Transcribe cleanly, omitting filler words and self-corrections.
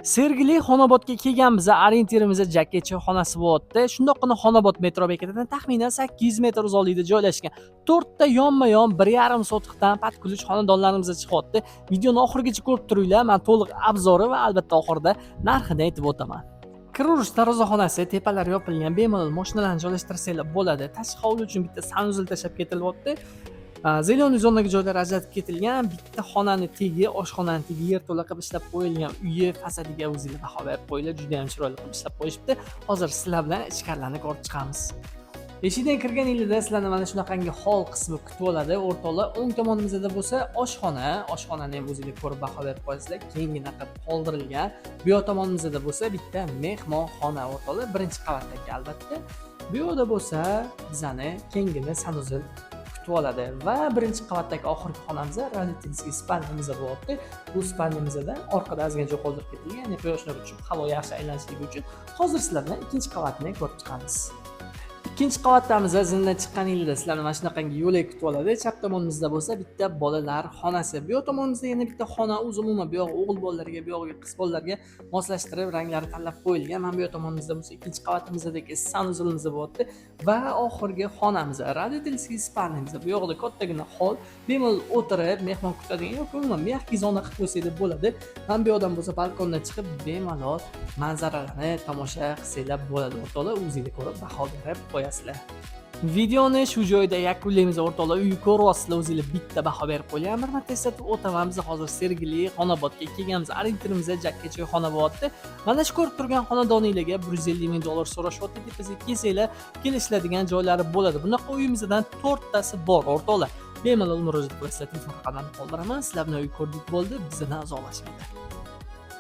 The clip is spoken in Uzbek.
Sergeli Xonobodga kelganmiz. Orientirimiz Jakkechi xonasi bo'lyapti. Shundoqqina Xonobod metro bekatidan taxminan 800 metr uzoqlikda joylashgan. 4 ta yonma-yon 1,5 sotixdan patkuluch xonadonlarimiz chiqyapti. Videoni oxirigacha ko'rib turinglar. Men to'liq obzori va albatta oxirida narxini aytib o'taman. Kir-urish darvozaxonasi, tepalari yopilgan, bemalol mashinalarni joylashtirsanglar bo'ladi. Tashqi hovli uchun bitta sanuzil tashab ketilyapti. Zeleniy zonaga joylar ajratib ketilgan, bitta xonani tegi, oshxonani tegi yerto'la qilib ishlab qo'yilgan. Uyi fasadiga o'zingiz baho berib qo'yinglar, juda ham chiroyli qilib ishlab qo'yishibdi. Hozir sizlar bilan ichkarilarni ko'rib chiqamiz. Eshikdan kirganingizda sizlarni mana shunaqangi hol qismi kutib oladi. O'rtoqlar, o'ng tomonimizda bo'lsa oshxona, oshxonani ham o'zingiz ko'rib baho berib qo'yasizlar. Keyingina qilib qoldirilgan. Bu yoq tomonimizda bo'lsa bitta mehmonxona o'rtoqlar, birinchi qavatdagi albatta. Bu yoqda bo'lsa bizani kengina sanuzil kutib oladi va birinchi qavatdagi oxirgi xonamizda родительский spalnyamiz bo'lyapti. Bu spalnyamizda orqada ozgina joy qoldirib ketilgan, ya'ni quyosh nuri tushib, havo yaxshi aylanishligi uchun. Hozir sizlar bilan ikkinchi qavatni ko'rib chiqamiz. Ikkinchi qavatdamiz. Zindan chiqqaningizda sizlarni mana shunaqangi yo'lak kutib oladi. Chap tomonimizda bo'lsa bitta bolalar xonasi. Bu yoq tomonimizda yana bitta xona, o'zi umuman bu yoq o'g'il bolalarga, bu yoqga qiz bolalarga moslashtirib ranglari tanlab qo'yilgan. Mana bu yoq tomonimizda bo'lsa ikkinchi qavatimizdagi sanuzilimiz bo'lyapti va oxirgi xonamiz, родительский spalnyamiz. Bu yoqda kattagina hol, bemalol o'tirib mehmon kutadigan yoki umuman mehki zona qilib qo'ysangiz bo'ladi. Mana bu yoqdan bo'lsa balkondan chiqib bemalol manzaralarni tomosha qilsanglar bo'ladi. O'rtoqlar, o'zingiz ko'rib baho berib qo'yasizlar. Videoni shu joyda yakunlaymiz o'rtoqlar. Uyni ko'ryapsizlar, o'zingizlar bitta baho berib qo'ygan. Bir marta eslatib o'taman, biz hozir Sergeli Xonobodga kelganmiz. Orientirimiz Jakkechi xona bo'lyapti. Mana shu ko'rib turgan xonadoningizga $150,000 so'rashyapti deb bizga kelsanglar, kelishiladigan joylari bo'ladi. Bunaqa uyimizdan 4 tasi bor o'rtoqlar. Bemalol murojaat qilasizlar, telefon raqamlarini qoldiraman. Sizlar bilan uy ko'rdik bo'ldi, bizdan uzoqlashmaydi.